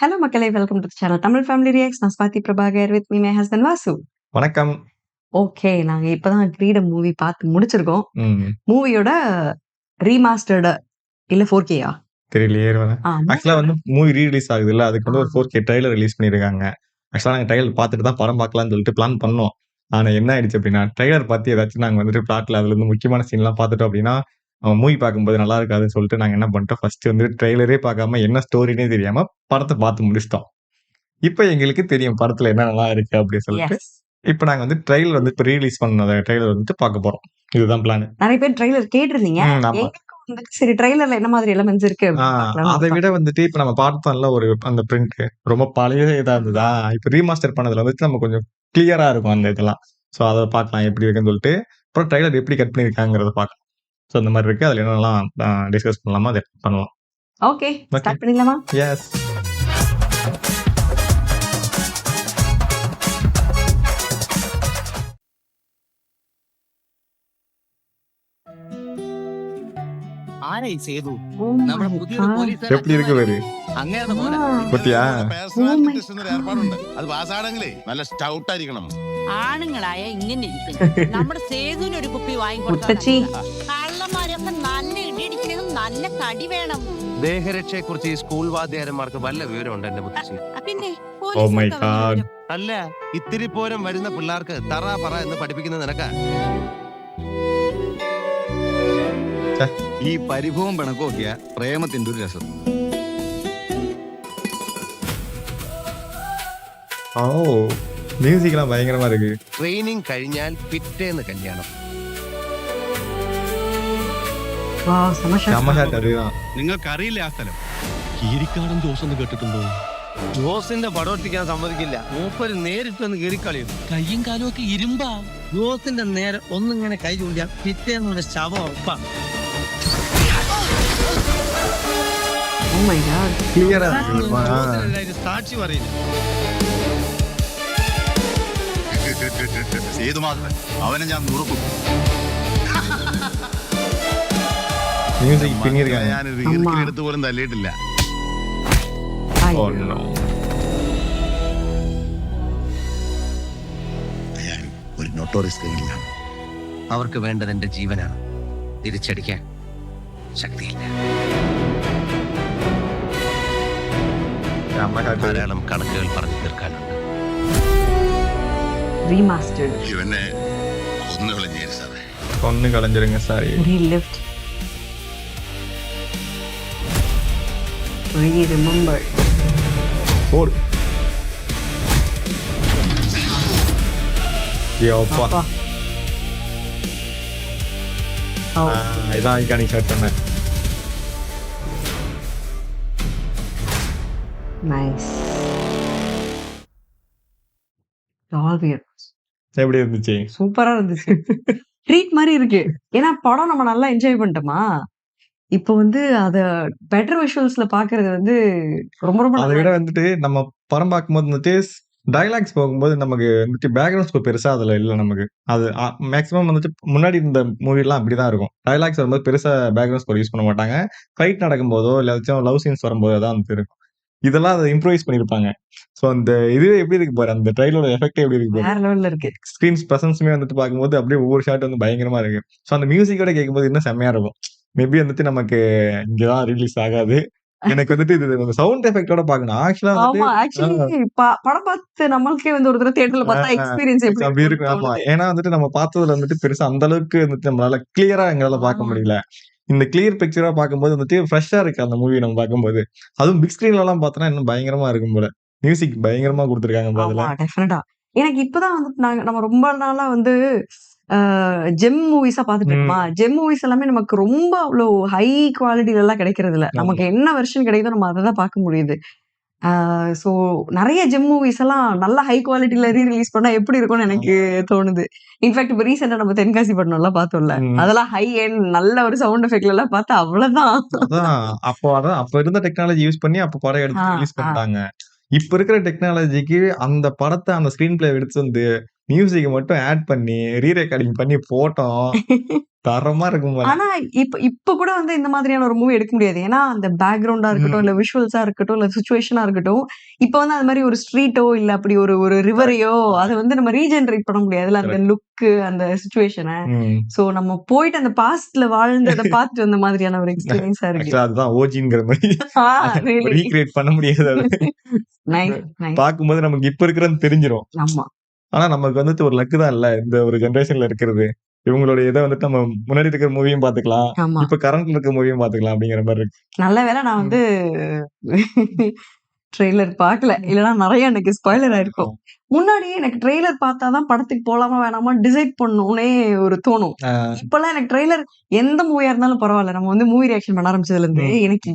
Hello மக்களே! Welcome to the channel Tamil family reacts. நான் Swathi Prabhakar with me my husband Vasu. வணக்கம். Okay. நாங்க இப்பதான் கிரீடம் மூவி பார்த்து முடிச்சிருக்கோம். ம். மூவியோட ரீமாஸ்டர்டு இல்ல 4Kயா? தெரியலையே. ஆக்சுவலா வந்து மூவி ரிலீஸ் ஆகுதுல்ல, அதுக்கு வந்து ஒரு ஆ. 4K ட்ரெய்லர் ரிலீஸ் பண்ணியிருக்காங்க. ஆக்சுவலா நாங்க ட்ரெய்லர் பார்த்துட்டு தான் படம் பார்க்கலாம்னு சொல்லிட்டு பிளான் பண்ணோம். ஆனா என்ன ஆயிடுச்சு அப்டின்னா, ட்ரெய்லர் பார்த்து ஏதாச்சும் நாங்க வந்துட்டு பிளாட்ல அதுல இருந்து முக்கியமான சீன்லாம் பார்த்துட்டோம் அப்டின்னா, மூவி பார்க்கும்போது நல்லா இருக்காதுன்னு சொல்லிட்டு நாங்க என்ன பண்ணிட்டோம், ஃபர்ஸ்ட் வந்து ட்ரெய்லரே பார்க்காம என்ன ஸ்டோரின்னே தெரியாம படத்த பார்த்து முடிச்சுட்டோம். இப்ப எங்களுக்கு தெரியும் படத்துல என்னென்னலாம் இருக்கு அப்டின்னு சொல்லிட்டு, எஸ். இப்ப நாங்க வந்து ட்ரெய்லர் வந்து இப்ப ரீலீஸ் பண்ண ட்ரெய்லர் வந்துட்டு பார்க்க போறோம். இதுதான் பிளான். நெறைய பேர் ட்ரெய்லர் கேட்டிருந்தீங்க. ஆமா. எங்களுக்கும் வந்து சரி ட்ரெய்லர்ல என்ன மாதிரி எலிமெண்ட்ஸ் இருக்கு ஆ அப்படின்னு பார்க்கலாம்னு அத ஒரு விட வந்துட்டு இப்ப நம்ம பார்த்தோம்ல அந்த பிரிண்ட் ரொம்ப பழைய இதா இருந்ததா, இப்ப ரீமாஸ்டர் பண்ணதுல வந்துட்டு நம்ம கொஞ்சம் கிளியரா இருக்கும் அந்த இதெல்லாம். சோ அத பார்க்கலாம் எப்படி இருக்குன்னு சொல்லிட்டு, அப்புறம் ட்ரெய்லர் எப்படி கட் பண்ணியிருக்காங்கறத பார்க்கலாம். சோ இந்த மாரி இருக்கு. அதுல என்னென்னலாம் டிஸ்கஸ் பண்ணலாமோ அத பண்ணலாம். ஓகே. ஓகே. ஸ்டார்ட் பண்ணிடலாமா? எஸ். ആരാ ഈ സേതു ஓ നമ്മുടെ மை പുതിയൊരു காட்! പോലീസുകാരൻ எப்படி இருக்கு பாரு. അങ്ങേരുടെ ஆ. മോനെ பத்தியா? പേഴ്സണാലിറ്റി my ടെസ്റ്റ് എന്നൊരു God. ഏർപ്പാടുണ്ട് അത് പാസ്സാണെങ്കിലേ നല്ല സ്റ്റൗട്ട് ആയിരിക്കണം. ആണുങ്ങളായ ഇങ്ങനെ ഇരിക്കുന്നു നമ്മുടെ സേതുവിന് ഒരു കുപ്പി മുത്തച്ഛി. വാങ്ങിക്കൊടുത്ത കള്ളന്മാരൊക്കെ നല്ല ഇടിയിടിക്കണം നല്ല തടി വേണം ദേഹരക്ഷയെ കുറിച്ച് ഈ സ്കൂൾ വാദ്യാരന്മാർക്ക് വല്ല വിവരമുണ്ട് എന്റെ മുത്തശ്ശി പിന്നെ Oh my പോലീസുകാർക്ക് അവരുടെ God. വിവരം. അല്ല ഇത്തിരി പോരം വരുന്ന പിള്ളേർക്ക് തറ പറ എന്ന് പഠിപ്പിക്കുന്നത് നിനക്ക ഈ പരിഭവം പിണക്കമൊക്കെയ പ്രേമത്തിന്റെ ഒരു രസം. ஓ! மியூசிக்லாம் பயங்கரமா இருக்கு. ട്രെയിനിങ് കഴിഞ്ഞാൽ പിറ്റേന്ന് കല്യാണം வாவ் செம ஷாட். செம்ம ஷாட் அதுதான். നിങ്ങൾക്കറിയില്ല ആ സ്ഥലം കീരിക്കാടൻ ജോസ് എന്ന് കേട്ടിട്ടുണ്ടോ? ജോസിന്റെ പടം ഒട്ടിക്കാൻ സമ്മതിക്കില്ല മൂപ്പര് നേരിട്ടൊന്ന് കീറിക്കളിയും കയ്യും കാലും ഒക്കെ ഇരുമ്പാ. ജോസിന്റെ നേരെ ഒന്നിങ്ങനെ കൈ ചൂണ്ടിയാൽ പിറ്റേന്ന് ശവം ഉറപ്പാണ് ஓ மை காட்! கிளியரா இருக்கு. സാക്ഷി പറയുന്നു സേതുമാധവൻ അവനെ ഞാൻ നുറുക്കും. மியூசிக் பின்னிருக்காங்க. ഞാനൊരു ഈർക്കിലെടുത്ത് പോലും തല്ലിയിട്ടില്ല. ஓ ஐயோ. நோ. ഞാൻ ഒരു നോട്ടോറിയസ് ക്രിമിനലാണ്. അവർക്ക് വേണ്ടത് എന്റെ ജീവനാണ് തിരിച്ചടിക്കാൻ ശക്തിയില്ല செம்ம ஷாட். ധാരാളം കണക്കുകൾ പറഞ്ഞു തീർക്കാനുണ്ട് ரீமாஸ்டர்டு. ഇവനെ കൊന്നുകളഞ്ഞേരി സാറേ. கொன்னு கலைஞ்சிருங்க சாரி. Relift. Remembered. போடு. யோப்பா. அப்பா. ஓ இதான் ஐகானிக் ஷாட் சொன்னேன். நைஸ். டால்பியர். எப்படி இருந்துச்சு? சூப்பரா இருந்துச்சு. ட்ரீட் மாரி இருக்கு. ஏன்னா படம் நம்ம நல்லா என்ஜாய் பண்ணிட்டோமா, இப்போ வந்து அத பெட்டர் விஷுவல்ஸ்ல பார்க்கறது வந்து ரொம்ப ரொம்ப அதை நல்லா விட இருக்கு. வந்துட்டு நம்ம படம் பார்க்கும்போது வந்துட்டு டயலாக்ஸ் போகும்போது நமக்கு வந்துட்டு பேக்ரவுண்ட் ஸ்கோர் பெருசா அதுல இல்ல நமக்கு. அது மேக்ஸிமம் வந்துட்டு முன்னாடி இந்த மூவிலாம் அப்படிதான் இருக்கும். டயலாக்ஸ் வரும்போது பெருசா பேக்ரவுண்ட் ஸ்கோர் யூஸ் பண்ண மாட்டாங்க. ஃபைட் நடக்கும்போதோ இல்ல ஏதாச்சும் லவ் சீன்ஸ் வரும்போது தான் வந்து இருக்கும். இதெல்லாம் அதை இம்ப்ரோவைஸ் பண்ணிருப்பாங்க. சோ அந்த இதுவே எப்படி இருக்கு பாரு, அந்த ட்ரைலரோட எஃபெக்ட் எப்படி இருக்கு பாரு. வேற லெவல்ல இருக்கு. ஸ்கிரீன் பிரசன்ஸுமே வந்துட்டு பார்க்கும்போது அப்படியே ஒவ்வொரு ஷாட் வந்து பயங்கரமா இருக்கு. சோ அந்த மியூசிக்கோட கேட்கும்போது இன்னும் செம்மையா இருக்கும். மேபி வந்துட்டு நமக்கு இங்கதான் ரிலீஸ் ஆகாது. எனக்கு வந்துட்டு இது சவுண்ட் எஃபெக்டோட பார்க்கணும். ஆக்சுவலா வந்துட்டு ஆமா. ஆக்சுவலி படம் பார்த்து நம்மளுக்கே வந்து ஒரு தடவை தியேட்டர்ல பார்த்தா எக்ஸ்பீரியன்ஸ் எப்படி அப்படி இருக்கும்னு இருக்கும். ஆமா. தோணுது. ஏன்னா வந்துட்டு நம்ம பார்த்ததுல வந்துட்டு பெருசா அந்த அளவுக்கு வந்துட்டு நம்மளால கிளியரா எங்களால பார்க்க ஆ. முடியல. இந்த கிளியர் பிக்சரா பார்க்கும்போது வந்துட்டு ஃப்ரெஷ்ஷா இருக்கு அந்த மூவி நம்ம பார்க்கும்போது. அதுவும் பிக் ஸ்கிரீன்ல எல்லாம் பார்த்தோம்னா இன்னும் பயங்கரமா இருக்கும் போல. மியூசிக் பயங்கரமா குடுத்திருக்காங்க அதுல. ஆமா டெஃபினட்டா. எனக்கு இப்பதான் வந்து நம்ம ரொம்ப நாளா வந்து ஜெம் மூவிஸா பார்த்துட்டு இருக்கோமா, ஜெம் மூவிஸ் எல்லாமே நமக்கு ரொம்ப அவ்வளோ ஹை குவாலிட்டில எல்லாம் கிடைக்கிறது இல்ல. ஆமா. நமக்கு என்ன வெர்ஷன் கிடைக்குதோ நம்ம அதை தான் பார்க்க முடியுது. ஸோ நிறைய ஜெம் மூவிஸ் எல்லாம் நல்ல ஹை குவாலிட்டில ரிலீஸ் பண்ணா எப்படி இருக்கும்னு எனக்கு தோணுது. இன்ஃபேக்ட் இப்போ ரீசெண்டா நம்ம தென்காசி படம்லாம் பார்த்தோம்ல, ம். அதெல்லாம் ஹை எண்ட் நல்ல ஒரு சவுண்ட் எஃபெக்ட்ல எல்லாம் பார்த்தா அவ்வளவுதான். அதான் அப்ப இருந்த டெக்னாலஜி யூஸ் பண்ணி அப்ப படம் எடுத்து ஆ, ரிலீஸ் ஆ. பண்ணிட்டாங்க. இப்ப இருக்கிற டெக்னாலஜிக்கு அந்த படத்தை அந்த ஸ்கிரீன் பிளே எடுத்து வந்து மியூசிக் மட்டும் ஆட் பண்ணி ரீரெக்கார்டிங் பண்ணி போட்டோம். தரமா இருக்கும் பாரு. ஆனா இப்ப கூட வந்து இந்த மாதிரியான ஒரு மூவி எடுக்க முடியாது. ஏன்னா அந்த பேக்கிரவுண்டா இருக்கட்டும், ம். இல்ல விஷுவல்ஸா இருக்கட்டும், இல்ல சிச்சுவேஷனா இருக்கட்டும். இப்ப வந்து அது மாரி ஒரு ஸ்ட்ரீட்டோ இல்ல அப்படி ஒரு ரிவரையோ அத வந்து நம்ம ரீஜெனரேட் பண்ண முடியாதுல்ல. அந்த கரெக்ட். லுக்கு, அந்த சிச்சுவேஷன. ம். சோ நம்ம போயிட்டு அந்த பாஸ்ட்ல வாழ்ந்து அத பார்த்துட்டு வந்த மாதிரியான ஒரு எக்ஸ்பீரியன்ஸா இருக்கு. ஆக்சுவலா அதுதான் ஓஜிங்கிற மாரி. ஆ ரியலி. ரீகிரியேட் பண்ண முடியாது அது. Nice, nice. பார்க்கும்போது நமக்கு இப்ப இருக்கிறது தெரிஞ்சிரும். ஆமா, ஆனா நமக்கு வந்துட்டு ஒரு லக்கு தான் இல்ல. இந்த ஒரு ஜெனரேஷன்ல இருக்கிறது. இவங்களோட இத வந்துட்டு நம்ம முன்னாடி இருக்கிற மூவியும் பார்த்துக்கலாம். ஆமா. இப்ப கரண்ட்ல இருக்கிற மூவியும் பார்த்துக்கலாம் அப்படிங்கிற மாரி இருக்கு. நல்ல வேளை நான் வந்து ட்ரெய்லர் பார்க்கல. இல்லன்னா நெறைய எனக்கு ஸ்பாயிலர் ஆயிருக்கும். முன்னாடியே எனக்கு ட்ரெய்லர் பார்த்தா தான் படத்துக்கு போலாமா வேணாமா டிசைட் பண்ணணும்னே ஒரு தோணும். ஆ. இப்பலாம் எனக்கு ட்ரெய்லர் எந்த மூவியா இருந்தாலும் பரவால்ல. நம்ம வந்து மூவி ரியாக்ஷன் பண்ண ஆரம்பிச்சதுலருந்து ம். எனக்கு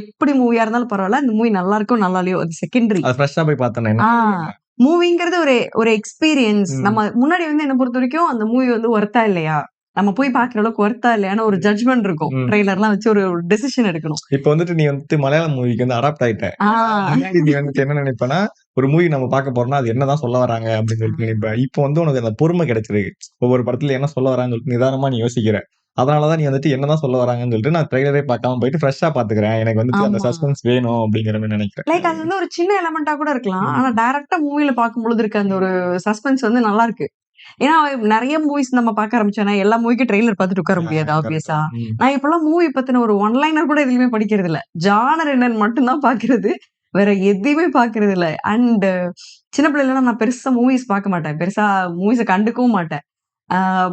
எப்படி மூவியா இருந்தாலும் பரவால்ல. அந்த மூவி நல்லா இருக்கோ நல்லா இல்லையோ அது செகண்டரி. அது ஃப்ரெஷ்ஷா போய் பார்த்தேனே ஆ என்ன. மூவிங்கிறது ஒரு எக்ஸ்பீரியன்ஸ். ம். நம்ம முன்னாடி வந்து என்ன பொறுத்தவரைக்கும் அந்த மூவி வந்து ஒர்த்தா இல்லையா? நம்ம போய் பார்க்குற அளவுக்கு ஒர்த்தா இல்லையான்னு ஒரு ஜட்ஜ்மென்ட் இருக்கும். ம். ட்ரெய்லர்லாம் வச்சு ஒரு டெசிஷன் எடுக்கணும். இப்ப வந்துட்டு நீ வந்துட்டு மலையாளம் மூவிக்கு வந்து அடாப்ட் ஆயிட்ட. ஆ முன்னாடி நீ வந்துட்டு என்ன நினைப்பனா, ஒரு மூவி நம்ம பார்க்க போறோம்னா, அது என்னதான் சொல்ல வராங்க அப்படின்னு சொல்லிட்டு நினைப்ப. இப்போ வந்து உனக்கு அந்த பொறுமை கிடைச்சிருக்கு. ஒவ்வொரு படத்துல என்ன சொல்ல வராங்கன்னு சொல்லிட்டு நிதானமா நீ யோசிக்கிற. அதனாலதான் நீ வந்துட்டு என்னதான் சொல்ல வராங்கன்னு சொல்லிட்டு நான் ட்ரெய்லரே பார்க்காம போயிட்டு ஃப்ரெஷ்ஷா பார்த்துக்கிறேன். எனக்கு வந்துட்டு அந்த ஆமா. சஸ்பென்ஸ் வேணும் அப்படிங்கிற மாரி நினைக்கிறேன். லைக் அது வந்து ஒரு சின்ன எலமெண்டா கூட இருக்கலாம். ம். ஆனா டைரக்ட்டா மூவில பார்க்கும்பொழுது இருக்க அந்த ஒரு சஸ்பென்ஸ் வந்து நல்லா இருக்கு. ஏன்னா நெறைய மூவிஸ் நம்ம பார்க்க ஆரம்பிச்சோம்னா, எல்லா மூவிக்கும் ட்ரெய்லர் பார்த்துட்டு உட்கார முடியாது கரெக்ட். ஆப்வியஸா. ம். நான் இப்பலாம் மூவி பத்தின ஒரு ஒன் லைனர் கூட எதுலயுமே படிக்கிறது இல்ல. ஜானர் என்னன்னு மட்டும் தான் பார்க்கிறது. வேற எதையுமே பார்க்கிறது இல்ல. அண்ட் சின்ன பிள்ளைலலாம் நான் பெருசா மூவிஸ் பார்க்க மாட்டேன். பெருசா மூவிஸ கண்டுக்கவும் மாட்டேன்.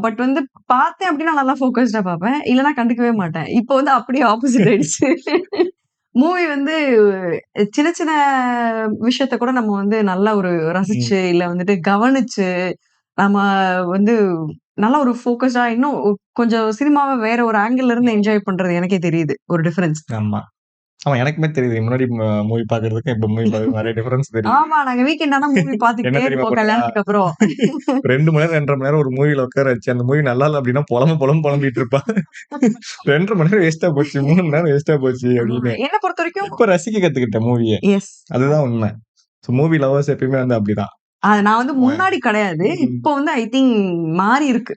பட் வந்து பார்த்தேன் அப்டின்னா நல்லா ஃபோக்கஸ்டா பார்ப்பேன். இல்லன்னா கண்டுக்கவே மாட்டேன். இப்போ வந்து அப்படியே ஆப்போசிட் ஆயிடுச்சு. மூவி வந்து சின்ன சின்ன விஷயத்த கூட நம்ம வந்து நல்லா ஒரு ம். ரசிச்சு, இல்ல வந்துட்டு கவனிச்சு, நம்ம வந்து நல்லா ஒரு ஃபோக்கஸ்டா இன்னும் கொஞ்சம் சினிமாவ வேற ஒரு ஆங்கிள்ல இருந்து என்ஜாய் பண்றது எனக்கே தெரியுது. ஒரு டிஃபரன்ஸ். ஆமா. ஆமா எனக்குமே தெரியுது. முன்னாடி மூவி பார்க்கறதுக்கும் இப்ப மூவி பார்க்கறதுக்கும் நெறைய டிஃபரன்ஸ் தெரியுது. ஆமா. நாங்க வீக்கெண்ட் ஆனா மூவி என்ன பார்த்துக்கிட்டே தெரியுமா இருப்போம் பண்ணா? கல்யாணத்துக்கு அப்புறம். 2 மணி நேரம் 2 1/2 மணி நேரம் ஒரு மூவில உட்கார வச்சு, அந்த மூவி நல்லா இல்ல அப்படின்னா புலம்பிட்டு இருப்பா. 2 1/2 மணி நேரம் வேஸ்ட்டா போச்சு. 3 மணி நேரம் வேஸ்ட்டா போச்சு அப்படின்னு. என்ன பொறுத்தவரைக்கும் இப்ப ரசிக்க கத்துக்கிட்டேன் மூவிய. எஸ். அதுதான் உண்மை. மூவி லவர்ஸ் எப்பயுமே வந்து அப்படிதான். அது நான் வந்து முன்னாடி கிடையாது. ம். இப்போ வந்து ஐ திங்க் மாறி இருக்கு.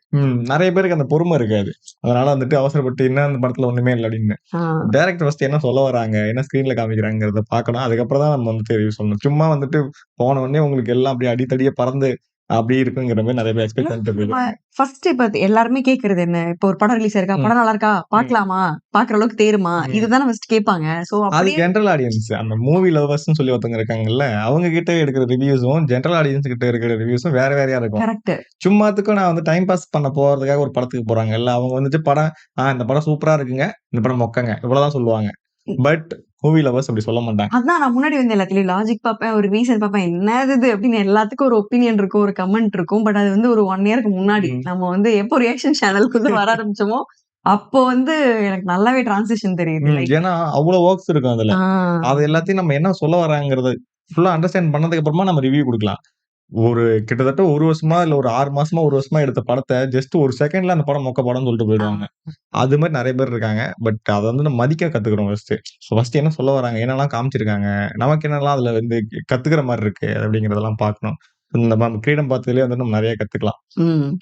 நெறைய பேருக்கு அந்த பொறுமை இருக்காது. அதனால வந்துட்டு அவசரப்பட்டு என்ன அந்த படத்துல ஒண்ணுமே இல்ல அப்படின்னு. ஆ. டைரக்டர் ஃபர்ஸ்ட் என்ன சொல்ல வராங்க, என்ன ஸ்கிரீன்ல காமிக்கிறாங்கறத பார்க்கணும். அதுக்கப்புறம் தான் நம்ம வந்துட்டு ரிவ்யூ சொல்லணும். சும்மா வந்துட்டு போன உடனே உங்களுக்கு எல்லாம் அப்படியே அடிதடியா பறந்து அப்படி இருக்குங்கிற மாரி நெறைய பேர் எக்ஸ்பெக்ட் பண்ணிட்டு போயிடுவாங்க. ஃபர்ஸ்ட் இப்ப எல்லாருமே கேக்குறது என்ன? இப்போ ஒரு படம் ரிலீஸ் ஆயிருக்கா? ம். படம் நல்லா இருக்கா? பார்க்கலாமா? பார்க்குற அளவுக்கு தேருமா? ம். இதுதானே ஃபர்ஸ்ட் கேட்பாங்க. சோ அது அப்படியே ஜெனரல் ஆடியன்ஸ். அந்த மூவி லவர்ஸ்ன்னு சொல்லி ஒருத்தவங்க இருக்காங்கல்ல, அவங்க கிட்ட எடுக்கிற ரிவ்யூஸும், ஜெனரல் ஆடியன்ஸ் கிட்ட இருக்கிற ரிவ்யூஸும் வேற வேறயா இருக்கும். கரெக்ட். சும்மாத்துக்கும் நான் வந்து டைம் பாஸ் பண்ண போறதுக்காக ஒரு படத்துக்கு போறாங்கல்ல, அவங்க வந்துட்டு படம் இந்த படம் சூப்பரா இருக்குங்க. இந்த படம் மொக்கங்க. இவ்வளவுதான் சொல்லுவாங்க. பட் மூவி லவர்ஸ் அப்படி சொல்ல மாட்டாங்க. அதான் நான் முன்னாடி வந்து எல்லாத்துலயும் லாஜிக் பார்ப்பேன், ஒரு ரீசன் பார்ப்பேன். என்னது இது அப்படின்னு எல்லாத்துக்கும் ஒரு ஒப்பீனியன் இருக்கும், ஒரு கமெண்ட் இருக்கும். பட் அது வந்து ஒரு 1 இயர்க்கு முன்னாடி. ம். நம்ம வந்து எப்போ ரியாக்ஷன் சேனலுக்குள்ள வர ஆரம்பிச்சோமோ, அப்போ வந்து எனக்கு நல்லாவே டிரான்சிஷன் தெரியுது. லைக் ஏன்னா அவ்வளவு வொர்க்ஸ் இருக்கும் அதுல. அது எல்லாத்தையும் நம்ம என்ன சொல்ல வராங்கறத ஃபுல்லா அண்டர்ஸ்டாண்ட் பண்ணதுக்கு அப்புறமா நம்ம ரிவ்யூ குடுக்கலாம். ஒரு கிட்டத்தட்ட 1 வருஷமா இல்ல ஒரு 6 மாசமா 1 வருஷமா எடுத்த படத்த ஜஸ்ட் 1 செகண்ட்ல அந்த படம் மொக்க படம்னு சொல்லிட்டு போயிடுவாங்க. அது மாரி நெறைய பேர் இருக்காங்க. பட் அத வந்து நம்ம மதிக்க கத்துக்கிறோம் ஃபர்ஸ்ட். ஃபர்ஸ்ட் என்ன சொல்ல வராங்க? என்னலாம் காமிச்சிருக்காங்க? நமக்கு என்னலாம் அதுல வந்து கத்துக்கிற மாரி இருக்கு அப்படிங்கிறதெல்லாம் பார்க்கணும். நம்ம கிரீடம் பார்த்ததுலயே வந்து நம்ம நெறைய கத்துக்கலாம்.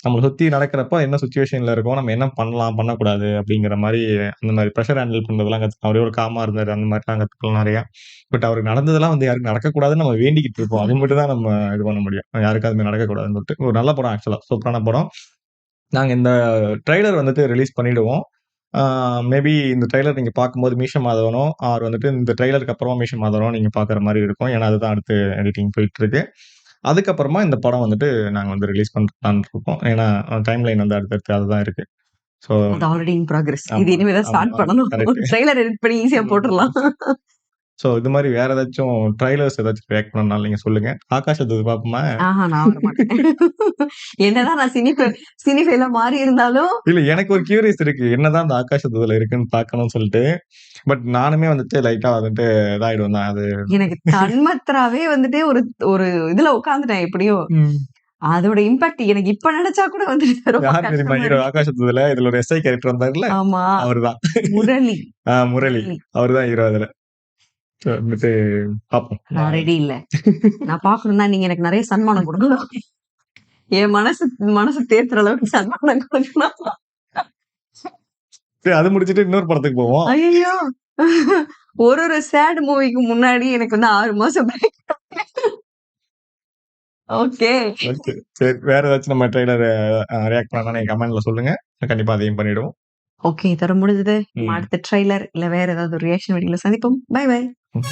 நம்மள சுத்தி நடக்கிறப்ப என்ன சிச்சுவேஷன்ல இருக்கோம், நம்ம என்ன பண்ணலாம், பண்ணக்கூடாது அப்படிங்கிற மாரி அந்த மாரி பிரஷர் ஹேண்டில் பண்றதெல்லாம் கத்துக்கலாம். அவரே ஒரு காமா இருந்தாரு. அந்த மாரிலாம் கத்துக்கலாம் நெறையா. பட் அவருக்கு நடந்ததெல்லாம் வந்து யாருக்கும் நடக்கக்கூடாதுன்னு நம்ம வேண்டிக்கிட்டு இருப்போம். அது மட்டும் தான் நம்ம இது பண்ண முடியும். யாருக்கும் அது மாரி நடக்கக்கூடாதுன்னு சொல்லிட்டு. ஒரு நல்ல படம் ஆக்சுவலா. சூப்பரான படம். நாங்க இந்த ட்ரெய்லர் வந்துட்டு ரிலீஸ் பண்ணிடுவோம். மேபி இந்த ட்ரெய்லர் நீங்க பார்க்கும்போது மீஷ மாதவனோ, ஆர் வந்துட்டு இந்த ட்ரெய்லருக்கு அப்புறமா மீஷ மாதவனோ நீங்க பார்க்குற மாரி இருக்கும். ஏன்னா அதுதான் அடுத்து எடிட்டிங் போயிட்டு இருக்கு. அதுக்கப்புறமா இந்த படம் வந்துட்டு நாங்க வந்து ரிலீஸ் பண்ணலாம்னு இருக்கோம். ஏன்னா டைம்லைன் வந்து அடுத்தடுத்து அதுதான் இருக்கு. சோ அது ஆல்ரெடி இன் ப்ராக்ரஸ். இது ஆமா, இனிமே தான் ஆமா, ஸ்டார்ட் ஆமா. பண்ணணும். கரெக்ட். ட்ரெய்லர் எடிட் பண்ணி ஈஸியா போட்டுறலாம். சோ இது மாரி வேற ஏதாச்சும் ட்ரெய்லர்ஸ் ஏதாச்சும் ரியாக்ட் பண்ணணும்னாலும் நீங்க சொல்லுங்க. ஆகாஷத்த பார்ப்போமா? நான் வரமாட்டேன். என்னதான் நான் சினிஃபைல மாறி இருந்தாலும் இல்ல எனக்கு ஒரு கியூரியஸ் இருக்கு. என்னதான் அந்த ஆகாஷத்துல இருக்குன்னு பார்க்கணும்னு சொல்லிட்டு. பட் நானுமே வந்துட்டு லைட்டா வந்துட்டு இதாயிடுவேன் தான். அது எனக்கு தன்மத்ராவே வந்துட்டு ஒரு இதுல உட்கார்ந்துட்டேன் எப்படியோ. அதோட இம்பாக்ட் எனக்கு இப்ப நினைச்சா கூட வந்துட்டு ரொம்ப யார் தெரியுமா கஷ்டமா ஹீரோ இருக்கு. ஆகாஷத்துல? இதுல ஒரு எஸ்ஐ கேரக்டர் வந்தாருல்ல, ஆமா. அவர்தான். முரளி. முரளி. அவர்தான் ஹீரோ அதுல. சோ வந்துட்டு பார்ப்போம். நான் ரெடி இல்ல. நான் பார்க்கணும்னா நீங்க எனக்கு நிறைய சன்மானம் கொடுக்கணும். என் மனசு தேர்த்துற அளவுக்கு சன்மானம் கொடுக்கணும். சரி, அது முடிச்சுட்டு இன்னொரு படத்துக்கு போவோம். ஐயோ, ஒரு சேட் மூவிக்கு முன்னாடி எனக்கு வந்து 6 மாசம் பிரேக். Okay, okay. சரி, வேற ஏதாச்சும் நம்ம ட்ரெய்லர் ரியாக்ட் பண்ணா நீங்க கமெண்ட்ல சொல்லுங்க. கண்டிப்பா அதையும் பண்ணிடுவோம். ஓகே. தர முடிஞ்சது. ம். அடுத்த ட்ரெய்லர் இல்ல வேற ஏதாவது ஒரு ரியாக்ஷன் வீடியோல சந்திப்போம். Bye bye. ம்.